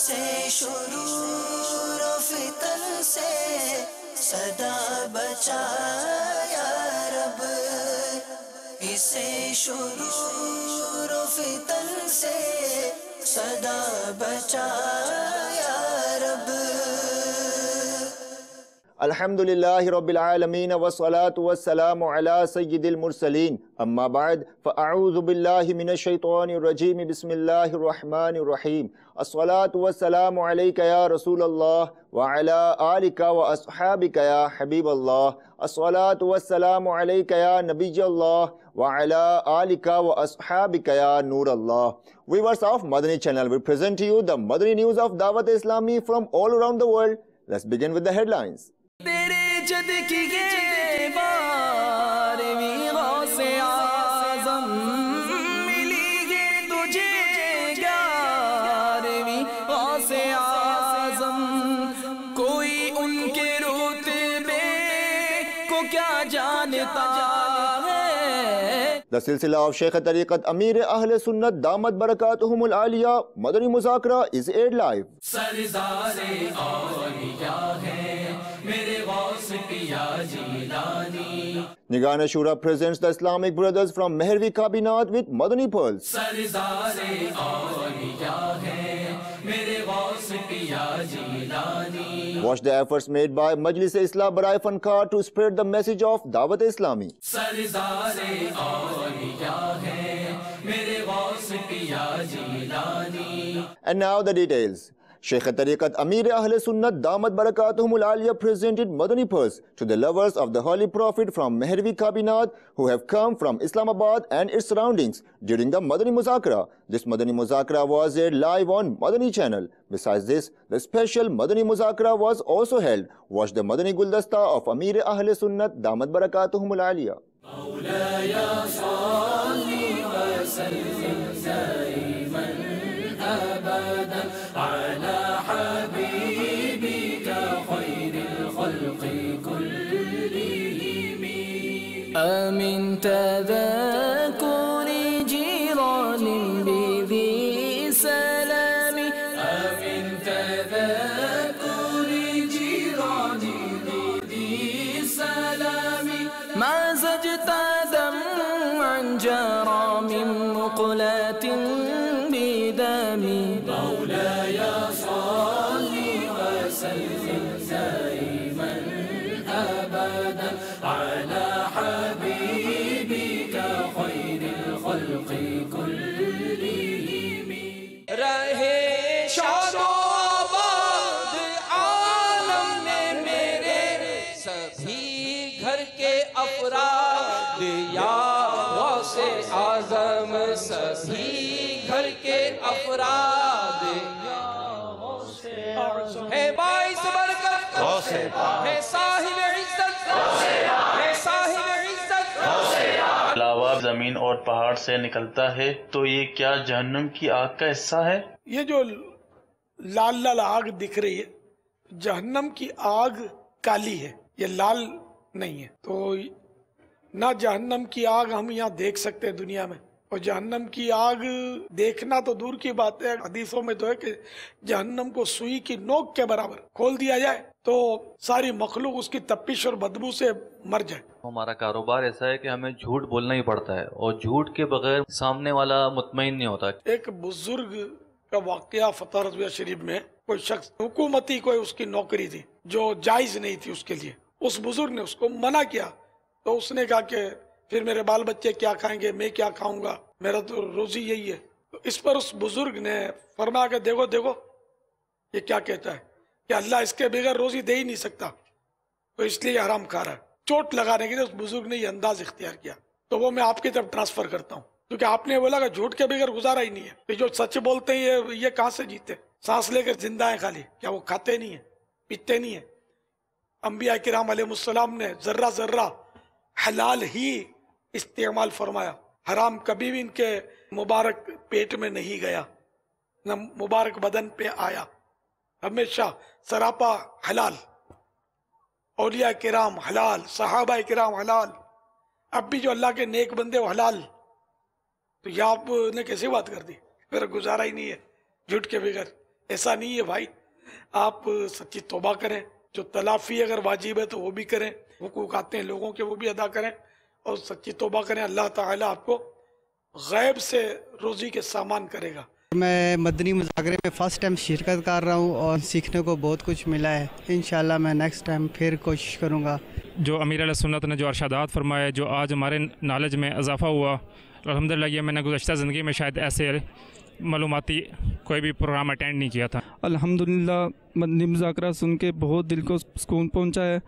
اسے شرور و فتن سے صدا بچا یا رب، اسے شرور و فتن سے صدا بچا یا رب۔ الحمدللہ رب العالمین والصلاة والسلام علی سید المرسلین، اما بعد فاعوذ باللہ من الشیطان الرجیم، بسم اللہ الرحمن الرحیم۔ الصلاة والسلام علیک یا رسول اللہ وعلی آلک واصحابک یا حبیب اللہ۔ الصلاة والسلام علیک یا نبی اللہ وعلی آلک واصحابک یا نور اللہ۔ Viewers of Madani channel, we present to you the Madani news of Dawat Islami from all around the world. Let's begin with the headlines. تیرے جد کی یہ بارہویں غوث اعظم ملی ہے تجھے، گیارہویں غوث اعظم، کوئی ان کے رتبے کو کیا جانتا ہے۔ The سلسلہ of Sheikh طریقت امیر اہل سنت دامت برکاتہم العالیہ مدنی مذاکرہ is aired live. سرزار اولیاء ہے میرے غوث پیا Jilani, Nigana Shura presents the Islamic brothers from Mehervi Kabinat with Madani Pearls. سرزار اولیاء ہے میرے غوث پیا Jilani, Watch the efforts made by Majlis Islah Barai Fankar to spread the message of Dawat Islami. سرزار اولیاء ہے میرے غوث پیا Jilani. And now the details. Sheikh Tariqat Amir Ahl Sunnat Damat Barakatuhum Al-Aliyah presented Madani Purse to the lovers of the Holy Prophet from Mehervi Kabinat who have come from Islamabad and its surroundings during the Madani Muzakara. This Madani Muzakara was aired live on Madani channel. Besides this, the special Madani Muzakara was also held. Watch the Madani Guldasta of Amir Ahl Sunnat Damat Barakatuhum Al-Aliyah. مولاي صل وسلم دائما أبدا على حبيبك خير الخلق كلهم، أمن تذكر جيران بذي سلام، أمن تذكر جيران بذي سلام، ما زجت دمعا جرى من مقلة بدمي، مولاي صل وسلم دائما أبدا على حبيبك خير الخلق كلهم، رہے شاد و آباد عالم میں میرے سبھی گھر کے افراد، یا غوث اعظم سبھی گھر کے افراد، ہے باعث برکت، ہے صاحب عزت، ہے صاحب عزت۔ علاوہ زمین اور پہاڑ سے نکلتا ہے تو یہ کیا جہنم کی آگ کا حصہ ہے؟ یہ جو لال لال آگ دکھ رہی ہے، جہنم کی آگ کالی ہے، یہ لال نہیں ہے۔ تو نہ جہنم کی آگ ہم یہاں دیکھ سکتے ہیں دنیا میں، اور جہنم کی آگ دیکھنا تو دور کی بات ہے، حدیثوں میں تو ہے کہ جہنم کو سوئی کی نوک کے برابر کھول دیا جائے تو ساری مخلوق اس کی تپش اور بدبو سے مر جائے۔ ہمارا کاروبار ایسا ہے کہ ہمیں جھوٹ بولنا ہی پڑتا ہے، اور جھوٹ کے بغیر سامنے والا مطمئن نہیں ہوتا۔ ایک بزرگ کا واقعہ فتح رضویہ شریف میں، کوئی شخص حکومتی کوئی اس کی نوکری تھی جو جائز نہیں تھی اس کے لیے، اس بزرگ نے اس کو منع کیا، تو اس نے کہا کہ پھر میرے بال بچے کیا کھائیں گے، میں کیا کھاؤں گا، میرا تو روزی یہی ہے۔ تو اس پر اس بزرگ نے فرمایا کہ دیکھو دیکھو یہ کیا کہتا ہے کہ اللہ اس کے بغیر روزی دے ہی نہیں سکتا، تو اس لیے حرام کھا رہا ہے۔ چوٹ لگانے کے لیے اس بزرگ نے یہ انداز اختیار کیا، تو وہ میں آپ کی طرف ٹرانسفر کرتا ہوں، کیونکہ آپ نے بولا کہ جھوٹ کے بغیر گزارا ہی نہیں ہے، کہ جو سچ بولتے ہیں یہ کہاں سے جیتے، سانس لے کر زندہ ہیں خالی، کیا وہ کھاتے نہیں ہیں، پیتے نہیں ہیں؟ انبیاء کرام علیہ السلام نے ذرہ ذرہ حلال ہی استعمال فرمایا، حرام کبھی بھی ان کے مبارک پیٹ میں نہیں گیا، نہ مبارک بدن پہ آیا، ہمیشہ سراپا حلال، اولیاء کرام حلال، صحابہ کرام حلال، اب بھی جو اللہ کے نیک بندے وہ حلال، تو یہ آپ نے کیسے بات کر دی؟ میرا گزارا ہی نہیں ہے جھوٹ کے بغیر، ایسا نہیں ہے بھائی. آپ سچی توبہ کریں, جو تلافی اگر واجب ہے تو وہ بھی کریں, حقوق آتے ہیں لوگوں کے وہ بھی ادا کریں, اور سچی توبہ کریں. اللہ تعالیٰ آپ کو غیب سے روزی کے سامان کرے گا. میں مدنی مذاکرے میں فرسٹ ٹائم شرکت کر رہا ہوں اور سیکھنے کو بہت کچھ ملا ہے. انشاءاللہ میں نیکسٹ ٹائم پھر کوشش کروں گا. جو امیر علیہ سنت نے جو ارشادات فرمائے, جو آج ہمارے نالج میں اضافہ ہوا, الحمدللہ یہ میں نے گزشتہ زندگی میں شاید ایسے معلوماتی کوئی بھی پروگرام اٹینڈ نہیں کیا تھا. الحمدللہ مدنی مذاکرہ سن کے بہت دل کو سکون پہنچا ہے.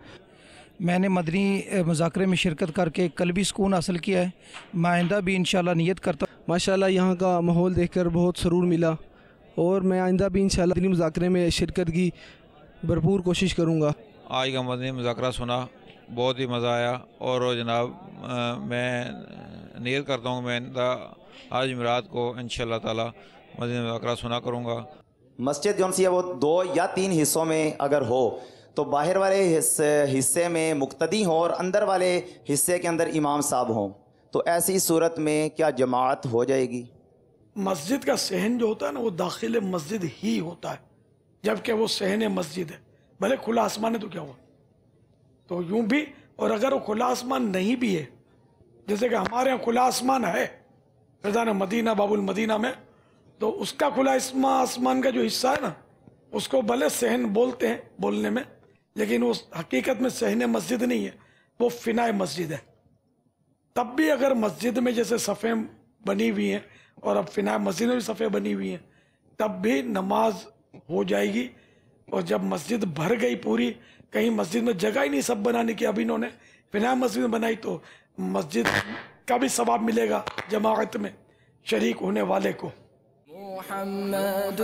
میں نے مدنی مذاکرے میں شرکت کر کے قلبی سکون حاصل کیا ہے. میں آئندہ بھی انشاءاللہ نیت کرتا ہوں. ماشاءاللہ یہاں کا ماحول دیکھ کر بہت سرور ملا, اور میں آئندہ بھی انشاءاللہ مدنی مذاکرے میں شرکت کی بھرپور کوشش کروں گا. آج کا مدنی مذاکرہ سنا, بہت ہی مزہ آیا, اور جناب میں نیت کرتا ہوں میں آج جمعرات کو انشاءاللہ تعالی مدنی مذاکرہ سنا کروں گا. مسجد جو سی ہے وہ 2 یا 3 حصوں میں اگر ہو تو باہر والے حصے میں مقتدی ہوں اور اندر والے حصے کے اندر امام صاحب ہوں, تو ایسی صورت میں کیا جماعت ہو جائے گی؟ مسجد کا صحن جو ہوتا ہے نا وہ داخل مسجد ہی ہوتا ہے, جبکہ وہ صحن مسجد ہے. بھلے کھلا آسمان ہے تو کیا ہوا, تو یوں بھی. اور اگر وہ کھلا آسمان نہیں بھی ہے, جیسے کہ ہمارے یہاں کھلا آسمان ہے فیضان مدینہ باب المدینہ میں, تو اس کا کھلا آسمان کا جو حصہ ہے نا اس کو بھلے صحن بولتے ہیں بولنے میں, لیکن وہ حقیقت میں صحن مسجد نہیں ہے, وہ فنائے مسجد ہے. تب بھی اگر مسجد میں جیسے صفیں بنی ہوئی ہیں اور اب فنائے مسجد میں بھی صفیں بنی ہوئی ہیں, تب بھی نماز ہو جائے گی. اور جب مسجد بھر گئی پوری, کہیں مسجد میں جگہ ہی نہیں سب بنانے کی, اب انہوں نے فنائے مسجد میں بنائی, تو مسجد کا بھی ثواب ملے گا جماعت میں شریک ہونے والے کو. محمد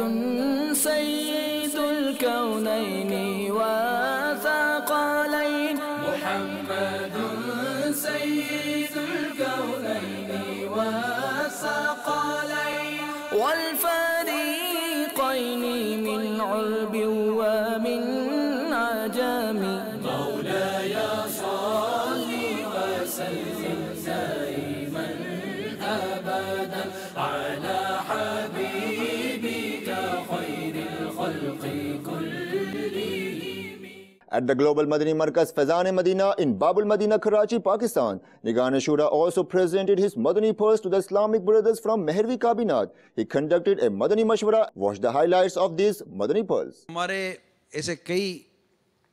سید الکونین والثقلین, محمد سید الکونین والثقلین والفریقین من عرب ومن عجم, مولاي صل وسلم دائما ابدا على At the Global Madani Markaz Faizan Medina in Bab al-Madina, Karachi, Pakistan, Nigahn Shura also presented his Madani Pulse to the Islamic brothers from Mehervi Kabinat. He conducted a Madani Mashwara. Watch the highlights of this Madani Pulse. ہمارے ایسے کئی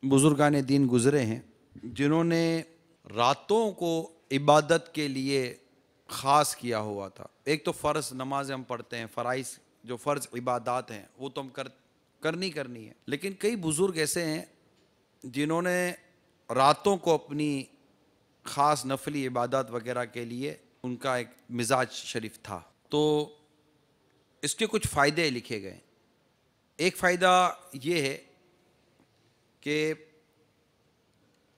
بزرگان دین گزرے ہیں جنہوں نے راتوں کو عبادت کے لیے خاص کیا ہوا تھا. ایک تو فرض نمازیں ہم پڑھتے ہیں, فرائض جو فرض عبادات ہیں وہ تو ہم کرنی ہے, لیکن کئی بزرگ ایسے ہیں جنہوں نے راتوں کو اپنی خاص نفلی عبادات وغیرہ کے لیے ان کا ایک مزاج شریف تھا. تو اس کے کچھ فائدے لکھے گئے. ایک فائدہ یہ ہے کہ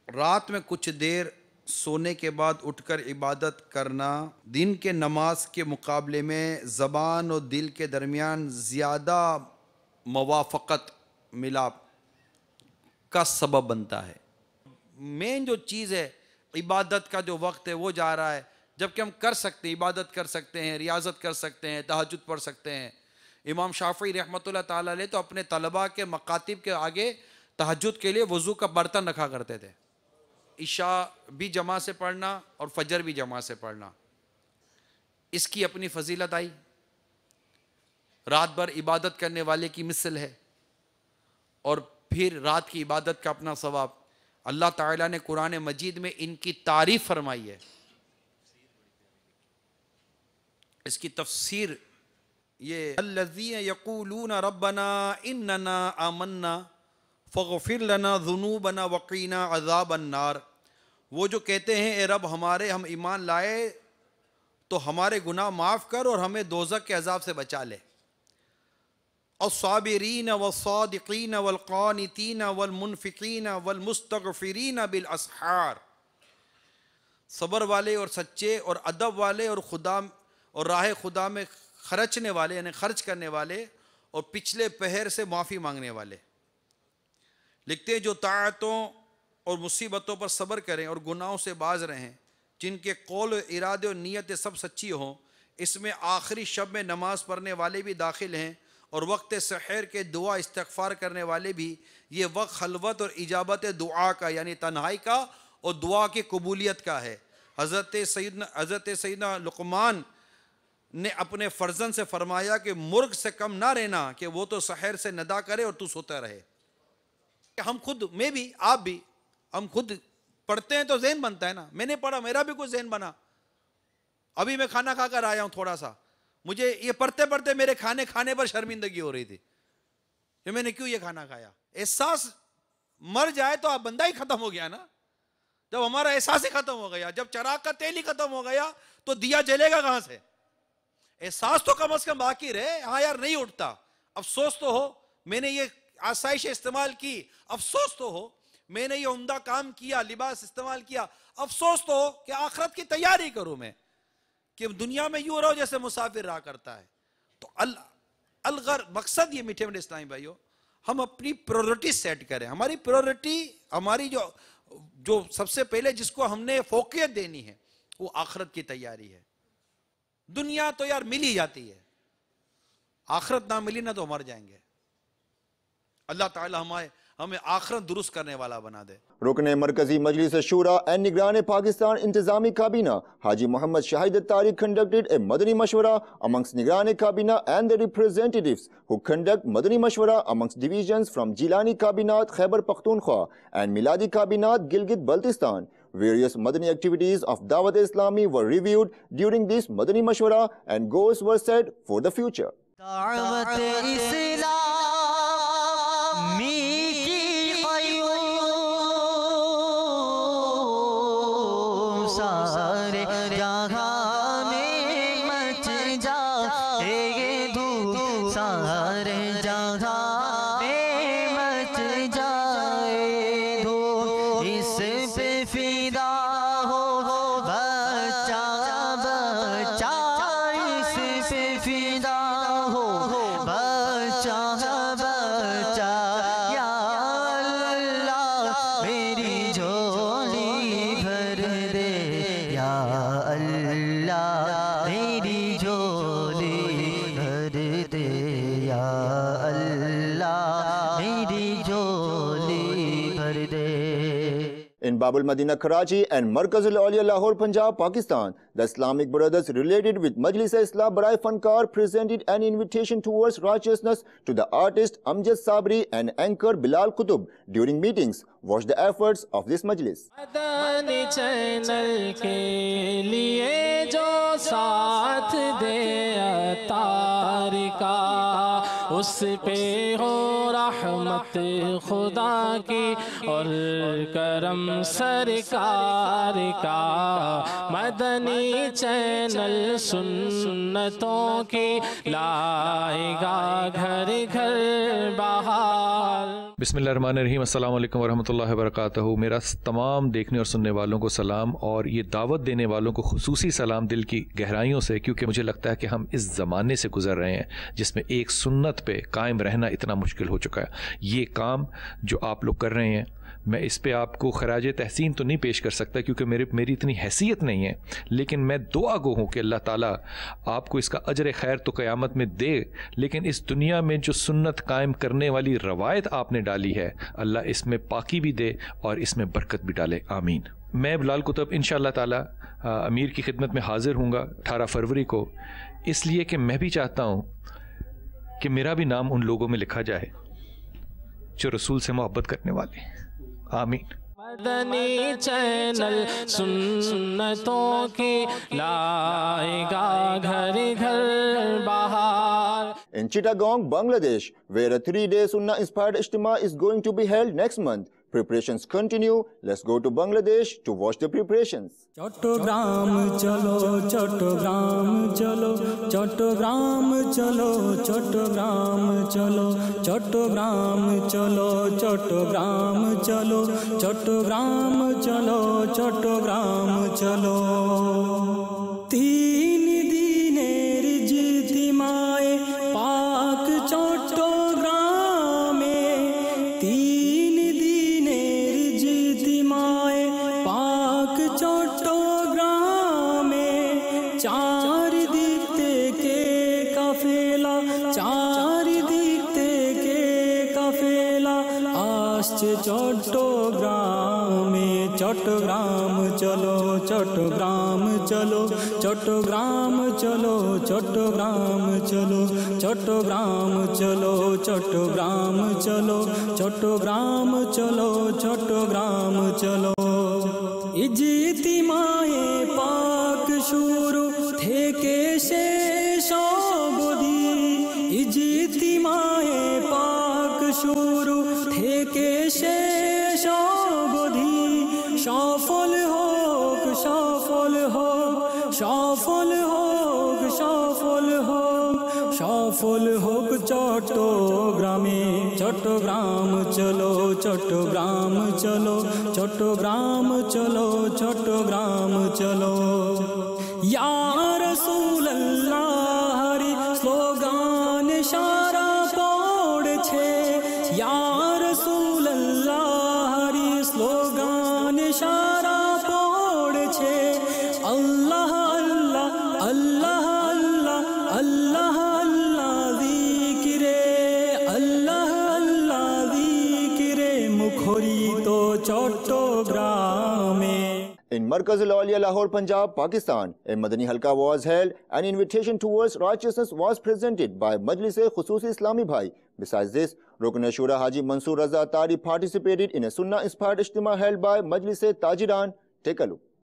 رات میں کچھ دیر سونے کے بعد اٹھ کر عبادت کرنا دن کے نماز کے مقابلے میں زبان اور دل کے درمیان زیادہ موافقت ملاپ کا سبب بنتا ہے. مین جو چیز ہے عبادت کا جو وقت ہے وہ جا رہا ہے, جبکہ ہم کر سکتے ہیں, عبادت کر سکتے ہیں, ریاضت کر سکتے ہیں, تہجد پڑھ سکتے ہیں. امام شافعی رحمۃ اللہ تعالیٰ علیہ تو اپنے طلباء کے مکاتب کے آگے تہجد کے لیے وضو کا برتن رکھا کرتے تھے. عشاء بھی جماع سے پڑھنا اور فجر بھی جماع سے پڑھنا, اس کی اپنی فضیلت آئی. رات بھر عبادت کرنے والے کی مثل ہے, اور پھر رات کی عبادت کا اپنا ثواب. اللہ تعالیٰ نے قرآن مجید میں ان کی تعریف فرمائی ہے. اس کی تفسیر یہ الذین یقولون ربنا اننا آمنا فاغفر لنا ذنوبنا وقینا عذاب النار. وہ جو کہتے ہیں اے رب ہمارے ہم ایمان لائے تو ہمارے گناہ معاف کر اور ہمیں دوزخ کے عذاب سے بچا لے. الصابرین والصادقین والقانتین والمنفقین والمستغفرین بالاسحار. صبر والے اور سچے اور ادب والے اور خدا اور راہ خدا میں خرچنے والے یعنی خرچ کرنے والے اور پچھلے پہر سے معافی مانگنے والے. لکھتے ہیں جو طاعتوں اور مصیبتوں پر صبر کریں اور گناہوں سے باز رہیں, جن کے قول و ارادے اور نیتیں سب سچی ہوں, اس میں آخری شب میں نماز پڑھنے والے بھی داخل ہیں اور وقت سحر کے دعا استغفار کرنے والے بھی یہ وقت خلوت اور اجابت دعا کا یعنی تنہائی کا اور دعا کی قبولیت کا ہے۔ حضرت سیدنا لقمان نے اپنے فرزند سے فرمایا کہ مرغ سے کم نہ رہنا کہ وہ تو سحر سے ندا کرے اور تو سوتا رہے۔ ہم خود، میں بھی، آپ بھی، ہم خود پڑھتے ہیں تو ذہن بنتا ہے نا۔ میں نے پڑھا، میرا بھی کچھ ذہن بنا۔ ابھی میں کھانا کھا کر آیا ہوں تھوڑا سا، مجھے یہ پڑھتے پڑھتے میرے کھانے پر شرمندگی ہو رہی تھی کہ میں نے کیوں یہ کھانا کھایا۔ احساس مر جائے تو آپ بندہ ہی ختم ہو گیا نا۔ جب ہمارا احساس ہی ختم ہو گیا، جب چراغ کا تیل ہی ختم ہو گیا تو دیا جلے گا کہاں سے؟ احساس تو کم از کم باقی رہے۔ ہاں یار نہیں اٹھتا، افسوس تو ہو میں نے یہ آسائش استعمال کی، افسوس تو ہو میں نے یہ عمدہ کام کیا، لباس استعمال کیا، افسوس تو ہو کہ آخرت کی تیاری کروں میں، کہ دنیا میں یوں رہو جیسے مسافر رہا کرتا ہے۔ تو مقصد یہ میٹھے میٹھے اسلامی بھائیو، ہم اپنی پریورٹی سیٹ کریں۔ ہماری پریورٹی، ہماری جو سب سے پہلے جس کو ہم نے فوقیت دینی ہے وہ آخرت کی تیاری ہے۔ دنیا تو یار مل ہی جاتی ہے، آخرت نہ ملی نہ تو مر جائیں گے۔ اللہ تعالی ہمیں آخرت درست کرنے والا بنا دے۔ رکن مرکزی مجلس شورا اینڈ نگران پاکستان انتظامی کابینہ حاجی محمد شاہد الطارق conducted a Madani Mashwara amongst Nigrani Kabinah and the representatives who conduct Madani Mashwara amongst divisions from Jilani Kabinat Khyber Pakhtunkhwa and Miladi Kabinat Gilgit Baltistan. Various Madani activities of Dawat Islami were reviewed during this Madani Mashwara and goals were set for the future. In Bab al-Madina Karachi and Markaz al-Awliya Lahore Punjab Pakistan, the Islamic Brothers related with Majlis Islah Barai Fankar presented an invitation towards righteousness to the artist Amjad Sabri and anchor Bilal Qutub during meetings. Watch the efforts of this Majlis. Madani channel ke liye jo saath de atar ka اس پہ ہو رحمت خدا کی اور کرم سرکار کا۔ مدنی channel سنتوں کی لائے گا گھر گھر بہار۔ بسم اللہ الرحمن الرحیم، السلام علیکم ورحمۃ اللہ وبرکاتہ۔ میرا تمام دیکھنے اور سننے والوں کو سلام، اور یہ دعوت دینے والوں کو خصوصی سلام دل کی گہرائیوں سے، کیونکہ مجھے لگتا ہے کہ ہم اس زمانے سے گزر رہے ہیں جس میں ایک سنت پہ قائم رہنا اتنا مشکل ہو چکا ہے۔ یہ کام جو آپ لوگ کر رہے ہیں، میں اس پہ آپ کو خراج تحسین تو نہیں پیش کر سکتا کیونکہ میری اتنی حیثیت نہیں ہے، لیکن میں دعا گو ہوں کہ اللہ تعالیٰ آپ کو اس کا اجر خیر تو قیامت میں دے، لیکن اس دنیا میں جو سنت قائم کرنے والی روایت آپ نے ڈالی ہے، اللہ اس میں پاکی بھی دے اور اس میں برکت بھی ڈالے، آمین۔ میں بلال قطب انشاءاللہ تعالیٰ امیر کی خدمت میں حاضر ہوں گا 18 فروری کو، اس لیے کہ میں بھی چاہتا ہوں کہ میرا بھی نام ان لوگوں میں لکھا جائے جو رسول سے محبت کرنے والے ہیں، آمین۔ مدنی چینل سنتوں کی لائے گا گھر گھر بہار۔ In Chittagong, Bangladesh, where a 3-day Sunnah-inspired Ijtima is going to be held next month. Preparations continue. Let's go to Bangladesh to watch the preparations. Chittagong চলো চট্টগ্রাম চলো চট্টগ্রাম চলো চট্টগ্রাম চলো চট্টগ্রাম চলো চট্টগ্রাম চলো চট্টগ্রাম চলো চট্টগ্রাম চলো। 3 দিনের ইজতিমায়ে পাক চট্টগ্রামে, 3 দিনের ইজতিমায়ে পাক চট্টগ্রামে, 4 দিক থেকে কাফেলা, 4 আসছে চট্টগ্রামে, চট্টগ্রাম চলো, চট্টগ্রাম চলো, চট্টগ্রাম চলো, চট্টগ্রাম চলো, চট্টগ্রাম চলো, চট্টগ্রাম চলো, চট্টগ্রাম চলো, চট্টগ্রাম চলো। ইজতিমায়ে পাক শুরু থেকে শেষ অবধি, ইজতিমায়ে পাক শুরু থেকে শেষ অবধি, সফল হোক, সফল হোক, সফল হোক, সফল হোক, সফল হোক চট্টগ্রামে, চট্টগ্রাম চলো, চট্টগ্রাম চলো, চট্টগ্রাম চলো, চট্টগ্রাম চলো। ইয়া রাসূলুল্লাহ হরি স্লোগান সারা পড়ছে, ইয়া রাসূলুল্লাহ হরি স্লোগান সারা পড়ছে। আল্লাহ আল্লাহ আল্লাহ আল্লাহ আল্লাহ আল্লাহ জিকিরে, আল্লাহ আল্লাহ জিকিরে মুখরিত চট্টগ্রামে। In Markaz Al-Awliya Lahore, Punjab, Pakistan, a Madani Halqa was held. An invitation towards righteousness was presented by Majlis-e Khususi Islami Bhai. Besides this, Rukn Shura Haji Mansoor Raza Tari participated in a Sunnah-inspired ijtima held by Majlis-e Tajiran. Take a look.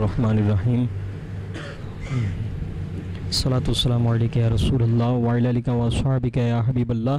Bismillahirrahmanirrahim. Salatu wassalamu alayka ya Rasulullah wa ala alika wa ashabika ya Habiballah.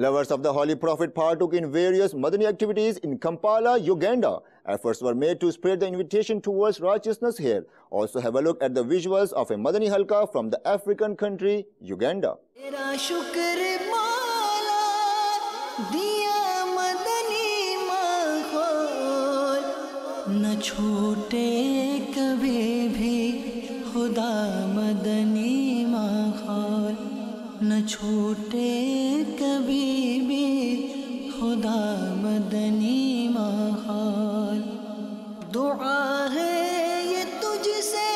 Lovers of the Holy Prophet partook in various Madani activities in Kampala, Uganda. Efforts were made to spread the invitation towards righteousness here. Also have a look at the visuals of a Madani halqa from the African country, Uganda. Tera shukr mala diya madani mahol na chhote kabhi bhi khuda madani mahol na chhote kabhi bhi khuda madani mahol dua hai ye tujhse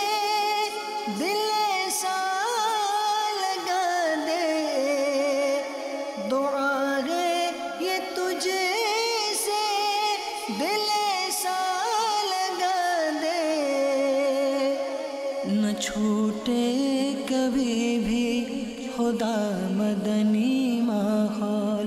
dil sa laga de dua hai ye tujhse dil sa laga de na chhote kabhi bhi khuda madani mahol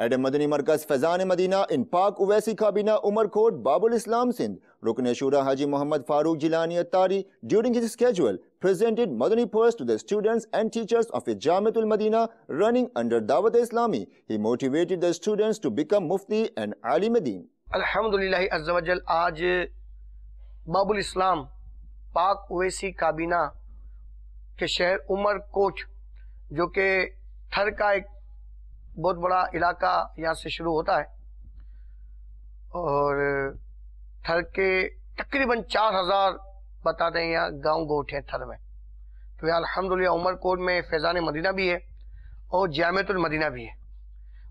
At a Madani Markaz Faizan Madina in Pak Uwaisi Kabina Umarkot Babul Islam Sindh, Rukn Shura Haji Muhammad Farooq Jilani Attari during his schedule presented Madani purse to the students and teachers of a Jamiatul Madina running under Dawat Islami. He motivated the students to become Mufti and Alim Din. الحمدللہ عز و جل آج باب الاسلام پاک اویسی کابینہ کے شہر عمر کوٹ جو کہ تھر کا ایک بہت بڑا علاقہ یہاں سے شروع ہوتا ہے اور تھر کے تقریباً 4000 بتاتے ہیں یہاں گاؤں گوٹھ ہیں تھر میں. تو یہاں الحمدللہ عمر کوٹ میں فیضان مدینہ بھی ہے اور جامعۃ المدینہ بھی ہے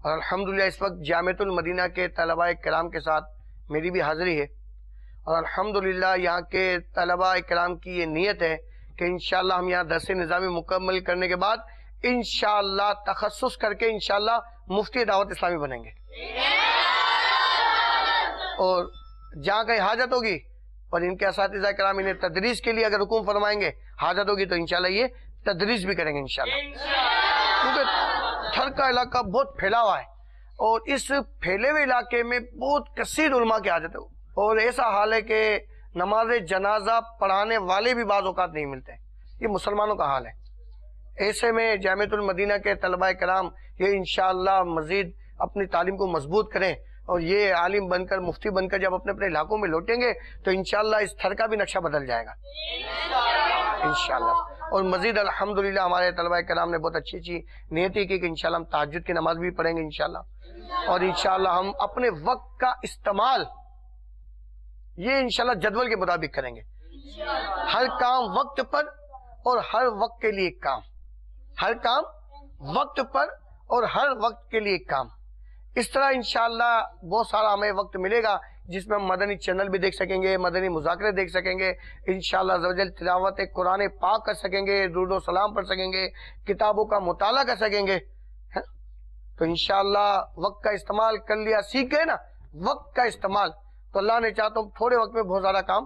اور الحمدللہ اس وقت جامعۃ المدینہ کے طلباء کرام کے ساتھ میری بھی حاضری ہے اور الحمدللہ یہاں کے طلباء کرام کی یہ نیت ہے کہ انشاءاللہ ہم یہاں درس نظامی مکمل کرنے کے بعد انشاءاللہ تخصص کر کے انشاءاللہ مفتی دعوت اسلامی بنیں گے اور جہاں کہیں حاجت ہوگی اور ان کے اساتذہ کرام انہیں تدریس کے لیے اگر حکم فرمائیں گے حاجت ہوگی تو انشاءاللہ یہ تدریس بھی کریں گے انشاءاللہ کیونکہ تھر کا علاقہ بہت پھیلا ہوا ہے اور اس پھیلے ہوئے علاقے میں بہت کثیر علماء کی حاجت ہے اور ایسا حال ہے کہ نماز جنازہ پڑھانے والے بھی بعض اوقات نہیں ملتے. یہ مسلمانوں کا حال ہے. ایسے میں جامعۃ المدینہ کے طلباء کرام یہ انشاءاللہ مزید اپنی تعلیم کو مضبوط کریں اور یہ عالم بن کر مفتی بن کر جب اپنے اپنے علاقوں میں لوٹیں گے تو انشاءاللہ اس تھر کا بھی نقشہ بدل جائے گا انشاءاللہ. اور مزید الحمدللہ ہمارے طلباء کرام نے بہت اچھی نیتی کی کہ انشاءاللہ ہم تہجد کی نماز بھی پڑھیں گے انشاءاللہ اور انشاءاللہ ہم اپنے وقت کا استعمال یہ انشاءاللہ جدول کے مطابق کریں گے. ہر کام وقت پر اور ہر وقت کے لیے کام ہر کام وقت پر اور ہر وقت کے لیے کام. اس طرح انشاءاللہ بہت سارا ہمیں وقت ملے گا جس میں ہم مدنی چینل بھی دیکھ سکیں گے مدنی مذاکرے دیکھ سکیں گے انشاءاللہ عز و جل تلاوت قرآن پاک کر سکیں گے درود و سلام پڑھ سکیں گے کتابوں کا مطالعہ کر سکیں گے. تو انشاءاللہ وقت کا استعمال کر لیا سیکھ گئے نا وقت کا استعمال تو اللہ نے چاہتا ہوں تھوڑے وقت میں بہت زیادہ کام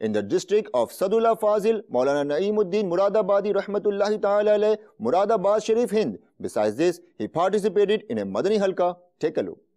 in the district of Sadullah Fazil, Maulana Naeemuddin Muradabadi Rahmatullahi Ta'ala alayh, Muradabad Sharif, Hind. Besides this, he participated in a Madani Halqa. Take a look.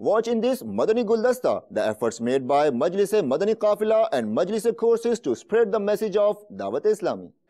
Watch in this Madani Guldasta, the efforts made by Majlis Madani Qafila and Majlis Courses to spread the message of Dawat Islami.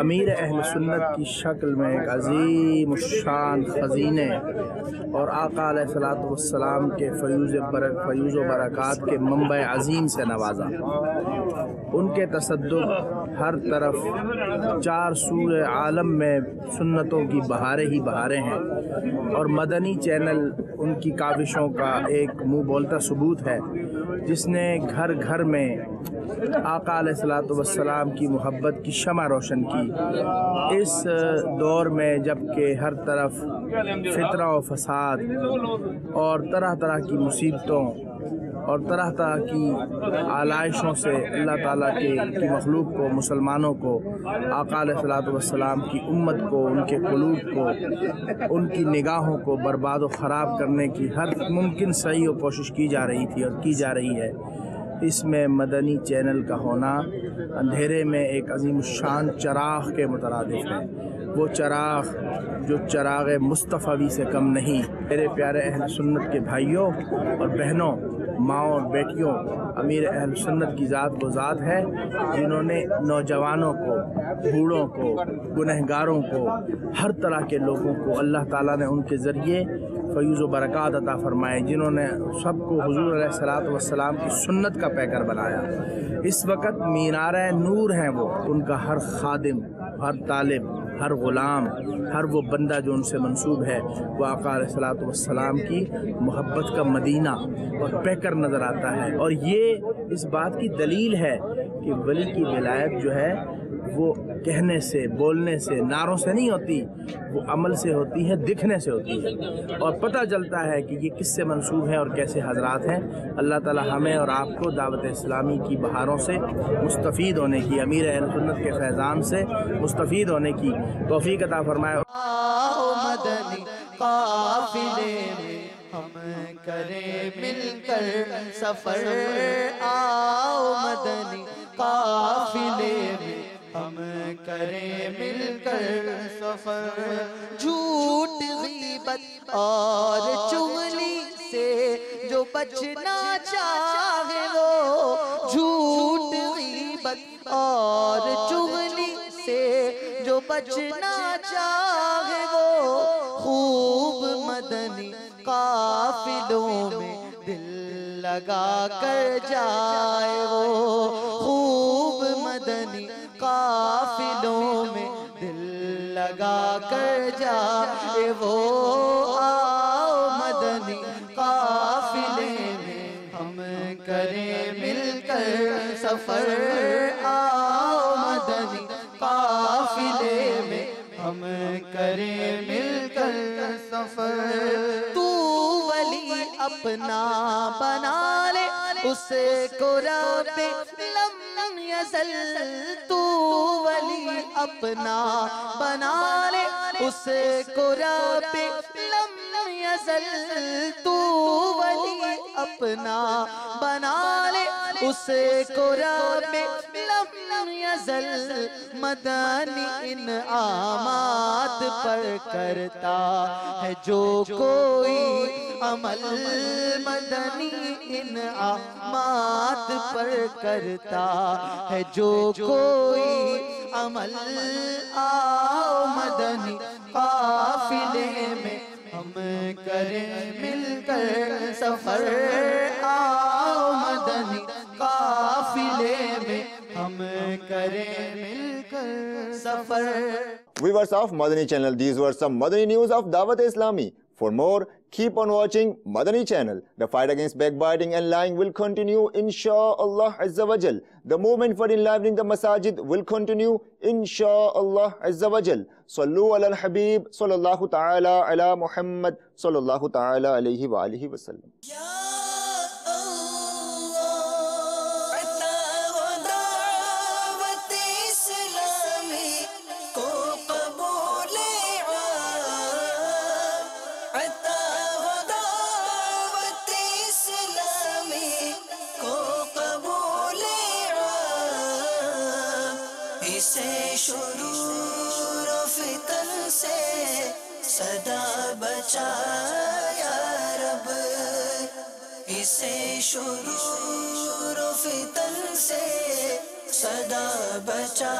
امیر اہل سنت کی شکل میں ایک عظیم الشان خزینے اور آقا علیہ الصلوۃ والسلام کے فیوز و برکات کے منبع عظیم سے نوازا۔ ان کے تصدق ہر طرف چار سور عالم میں سنتوں کی بہاریں ہی بہاریں ہیں، اور مدنی چینل ان کی کاوشوں کا ایک منہ بولتا ثبوت ہے، جس نے گھر گھر میں آقا علیہ الصلوۃ والسلام کی محبت کی شمع روشن کی۔ اس دور میں جب کہ ہر طرف فتنہ و فساد اور طرح طرح کی مصیبتوں اور طرح طرح کی آلائشوں سے اللہ تعالیٰ کی مخلوق کو، مسلمانوں کو، آقا علیہ الصلوۃ والسلام کی امت کو، ان کے قلوب کو، ان کی نگاہوں کو برباد و خراب کرنے کی ہر ممکن سعی و کوشش کی جا رہی تھی اور کی جا رہی ہے، اس میں مدنی چینل کا ہونا اندھیرے میں ایک عظیم الشان چراغ کے مترادف ہے۔ وہ چراغ جو چراغ مصطفی سے کم نہیں۔ میرے پیارے اہل سنت کے بھائیوں اور بہنوں، ماؤں اور بیٹیوں، امیر اہل سنت کی ذات وہ ذات ہے جنہوں نے نوجوانوں کو، بوڑھوں کو، گنہگاروں کو، ہر طرح کے لوگوں کو اللہ تعالیٰ نے ان کے ذریعے فیوز و برکات عطا فرمائے، جنہوں نے سب کو حضور علیہ الصلوۃ والسلام کی سنت کا پیکر بنایا۔ اس وقت مینارہ نور ہیں وہ، ان کا ہر خادم، ہر طالب، ہر غلام، ہر وہ بندہ جو ان سے منسوب ہے، وہ آقا علیہ الصلوۃ والسلام کی محبت کا مدینہ اور پیکر نظر آتا ہے۔ اور یہ اس بات کی دلیل ہے کہ ولی کی ولایت جو ہے وہ کہنے سے، بولنے سے، نعروں سے نہیں ہوتی، وہ عمل سے ہوتی ہے، دکھنے سے ہوتی ہے، اور پتہ چلتا ہے کہ یہ کس سے منسوب ہے اور کیسے حضرات ہیں۔ اللہ تعالی ہمیں اور آپ کو دعوت اسلامی کی بہاروں سے مستفید ہونے کی، امیر اہل سنت کے فیضان سے مستفید ہونے کی توفیق عطا فرمائے۔ آؤ مدنی قافلے میں ہم کریں مل کر سفر، آؤ مدنی قافلے میں ہم کریں مل کر سفر، جھوٹ غیبت اور چغلی سے جو بچنا چاہے وہ، جھوٹ غیبت اور چغلی سے جو بچنا چاہے وہ، خوب مدنی قافلوں میں دل لگا کر جائے وہ، خوب مدنی قافلوں میں دل لگا کر جائے وہ، آؤ مدنی قافلے میں ہم کریں مل کر سفر، آؤ مدنی قافلے میں ہم کریں مل کر سفر، تو ولی اپنا بنا لے اسے کو رب لم یزل، تو ولی اپنا بنا لے اسے کو رب لم یزل، تو ولی اپنا بنا لے اسے کو رب لم یزل، مدنی انعامات پر کرتا ہے جو کوئی عمل، مدنی انعامات پر کرتا ہے جو کوئی عمل، آؤ مدنی قافلے میں ہم کریں مل کر سفر، آؤ مدنی قافلے میں ہم کریں مل کر سفر۔ Viewers of Madani channel, these were some Madani news of Dawat Islami. For more, keep on watching Madani channel. The fight against backbiting and lying will continue, inshaAllah Azza wa Jal. The movement for enlivening the masajid will continue, inshaAllah Azza wa Jal. Sallu ala al-Habib, sallallahu ta'ala ala Muhammad, sallallahu ta'ala alayhi wa alihi wa sallam. شرور و فتن سے صدا بچا یا رب، اسے شرور و فتن سے صدا بچا